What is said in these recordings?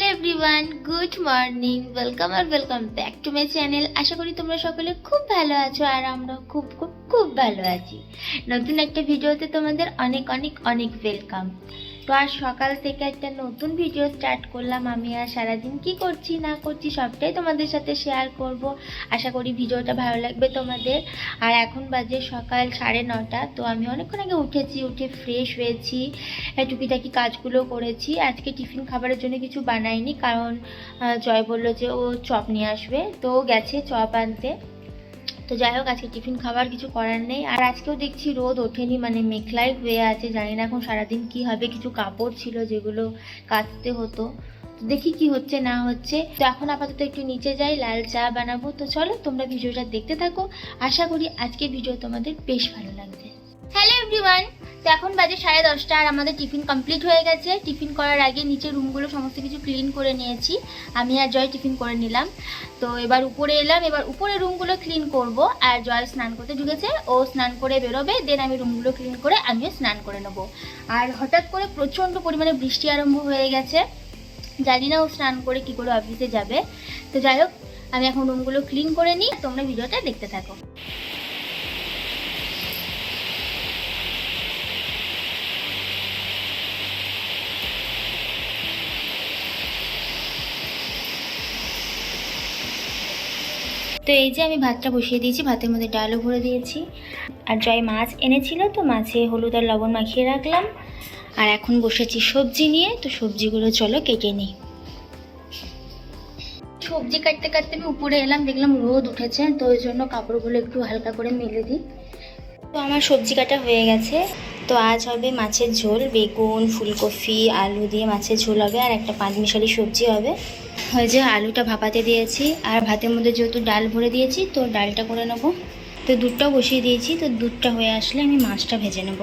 Hello everyone good morning welcome back to my channel. आशा करी तुम्हारा सकले खूब भालो आछो और आमरा खूब खूब खूब भालो आछि। नतून एक भिडियोते तुम्हादेर अनेक अनेक अनेक वेलकाम। तो आज सकाल থেকে একটা নতুন ভিডিও স্টার্ট করলাম। আমি আর সারা দিন কি করছি না করছি সবটাই তোমাদের সাথে শেয়ার করব। আশা করি ভিডিওটা ভালো লাগবে তোমাদের। আর এখন বাজে সকাল 9:30। তো আমি অনেকক্ষণ আগে উঠেছি, উঠে ফ্রেশ হয়েছি, টুকিটাকি কাজগুলো করেছি। আজকে টিফিন খাবারের জন্য কিছু বানাইনি, কারণ জয় বলল যে ও চপ নিয়ে আসবে, তো গেছে চপ আনতে। তো যাই হোক, আজকে টিফিন খাবার কিছু করার নেই। আর আজকেও দেখছি রোদ ওঠেনি, মানে মেঘলাই হয়ে আছে। জানি না এখন সারাদিন কি হবে। কিছু কাপড় ছিল যেগুলো কাচতে হতো, তো দেখি কি হচ্ছে না হচ্ছে। তো এখন আপাতত একটু নিচে যাই, লাল চা বানাবো। তো চলো তোমরা ভিডিওটা দেখতে থাকো। আশা করি আজকে ভিডিও তোমাদের বেশ ভালো লাগবে। হ্যালো এভরিওয়ান, তো এখন বাজে 10:30 আর আমাদের টিফিন কমপ্লিট হয়ে গেছে। টিফিন করার আগে নিচের রুমগুলো সমস্ত কিছু ক্লিন করে নিয়েছি। আমি আর জয় টিফিন করে নিলাম। তো এবার উপরে এলাম, এবার উপরে রুমগুলো ক্লিন করব। আর জয় স্নান করতে ঢুকেছে, ও স্নান করে বেরোবে, দেন আমি রুমগুলো ক্লিন করে আমিও স্নান করে নেব। আর হঠাৎ করে প্রচণ্ড পরিমাণে বৃষ্টি আরম্ভ হয়ে গেছে, জানি না ও স্নান করে কি করে অফিসে যাবে। তো যাই হোক, আমি এখন রুমগুলো ক্লিন করে নিই, তোমরা ভিডিওটা দেখতে থাকো। তো এই যে আমি ভাতটা বসিয়ে দিয়েছি, ভাতের মধ্যে ডালও ভরে দিয়েছি। আর জয় মাছ এনেছিল, তো মাছে হলুদ আর লবণ মাখিয়ে রাখলাম। আর এখন বসেছি সবজি নিয়ে। তো সবজিগুলো চলো কেটে নিই। সবজি কাটতে কাটতে আমি উপরে এলাম, দেখলাম রোদ উঠেছে, তো ওই জন্য কাপড়গুলো একটু হালকা করে মেলে দিই। তো আমার সবজি কাটা হয়ে গেছে। তো আজ হবে মাছের ঝোল, বেগুন ফুলকপি আলু দিয়ে মাছের ঝোল হবে, আর একটা পাঁচমিশালি সবজি হবে। ওই যে আলুটা ভাপাতে দিয়েছি, আর ভাতের মধ্যে যেহেতু ডাল ভরে দিয়েছি, তো ডালটা করে নেবো। তো দুধটাও বসিয়ে দিয়েছি, তো দুধটা হয়ে আসলে আমি মাছটা ভেজে নেব।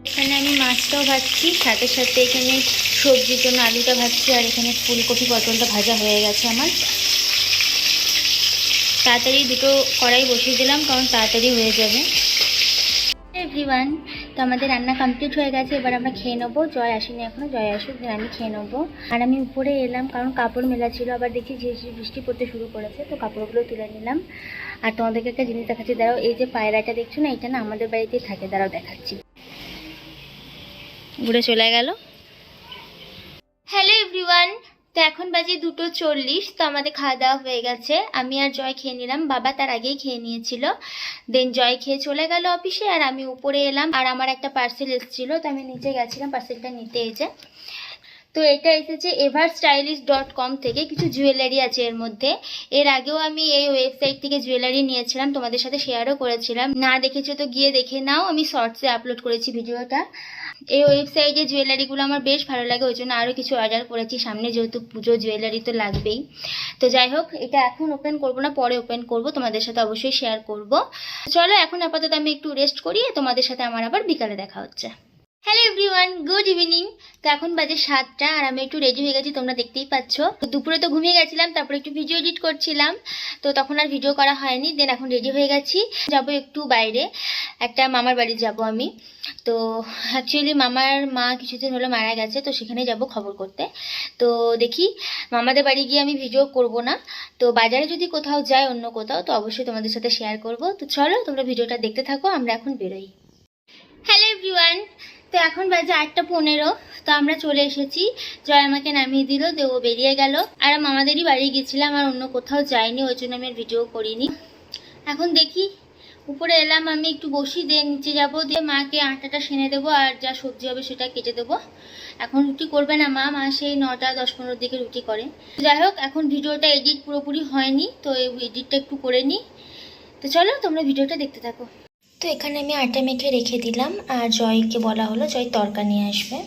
এখানে আমি মাছটাও ভাজছি, সাথে সাথে এখানে সবজির জন্য আলুটা ভাজছি, আর এখানে ফুলকপি পটলটা ভাজা হয়ে গেছে আমার। তাড়াতাড়ি দুটো কড়াই বসিয়ে দিলাম, কারণ তাড়াতাড়ি হয়ে যাবে। এভরিওয়ান, তো আমাদের রান্না কমপ্লিট হয়ে গেছে। এবার আমরা খেয়ে নেবো। জয় আসেনি এখনো, জয় আসুক দেন আমি খেয়ে নেবো। আর আমি উপরে এলাম, কারণ কাপড় মেলা ছিল। আবার দেখি যে বৃষ্টি পড়তে শুরু করেছে, তো কাপড়গুলো তুলে নিলাম। আর তোমাদেরকে একটা জিনিস দেখাচ্ছি, দাঁড়াও। এই যে পায়রাটা দেখছো না, এটা না আমাদের বাড়িতেই থাকে। দাঁড়াও দেখাচ্ছি। উড়ে চলে গেল। হ্যালো এভরিওয়ান, তো এখন বাজে 2:40। তো আমাদের খাওয়া দাওয়া হয়ে গেছে। আমি আর জয় খেয়ে নিলাম, বাবা তার আগেই খেয়ে নিয়েছিল। দেন জয় খেয়ে চলে গেল অফিসে, আর আমি উপরে এলাম। আর আমার একটা পার্সেল এসেছিলো, তো আমি নিচে গেছিলাম পার্সেলটা নিতে। এসে তো এটা এসেছে everstylish.com থেকে। কিছু জুয়েলারি আছে এর মধ্যে। এর আগেও আমি এই ওয়েবসাইট থেকে জুয়েলারি নিয়েছিলাম, তোমাদের সাথে শেয়ারও করেছিলাম। না দেখেছো তো গিয়ে দেখে নাও, আমি শর্টসে আপলোড করেছি ভিডিওটা। এই ওয়েবসাইটে জুয়েলারিগুলো আমার বেশ ভালো লাগে, ওই জন্য আরও কিছু অর্ডার করেছি। সামনে যেহেতু পুজো, জুয়েলারি তো লাগবেই। তো যাই হোক, এটা এখন ওপেন করবো না, পরে ওপেন করব, তোমাদের সাথে অবশ্যই শেয়ার করব। চলো এখন আপাতত আমি একটু রেস্ট করি, তোমাদের সাথে আমার আবার বিকালে দেখা হচ্ছে। Hello everyone, good evening. তো এখন বাজে 7টা, আর আমি একটু রেডি হয়ে গেছি, তোমরা দেখতেই পাচ্ছ। তো দুপুরে তো ঘুমিয়ে গেছিলাম, তারপরে একটু ভিডিও এডিট করছিলাম, তো তখন আর ভিডিও করা হয়নি। দেন এখন রেডি হয়ে গেছি, যাব একটু বাইরে, একটা মামার বাড়ি যাব আমি। তো অ্যাকচুয়ালি মামার মা কিছুদিন হলো মারা গেছে, তো সেখানে যাব খবর করতে। তো দেখি, মামাদের বাড়ি গিয়ে আমি ভিডিও করব না, তো বাজারে যদি কোথাও যাই, অন্য কোথাও, তো অবশ্যই তোমাদের সাথে শেয়ার করব। তো চলো তোমরা ভিডিওটা দেখতে থাকো, আমরা এখন বেরোই। হ্যালো এভরিওয়ান, তো এখন বাজে 8:15। তো আমরা চলে এসেছি। জয় আমাকে নামিয়ে দিল, ও বেরিয়ে গেল। আর মামাদেরই বাড়ি গেছিলাম, আর অন্য কোথাও যাইনি, ওই জন্য আমি আর ভিডিও করিনি। এখন দেখি, উপরে এলাম, আমি একটু বসি, দিয়ে নিচে যাব, দিয়ে মাকে আটাটা সেনে দেবো, আর যা সবজি হবে সেটা কেটে দেবো। এখন রুটি করবে না মা, সেই 9টা 10-15 দিকে রুটি করে। যাই হোক, এখন ভিডিওটা এডিট পুরোপুরি হয়নি, তো এই এডিটটা একটু করে নিই। তো চলো তোমরা ভিডিওটা দেখতে থাকো। তো এখানে আমি আটা মেখে রেখে দিলাম, আর জয়কে বলা হলো জয় তরকা নিয়ে আসবে।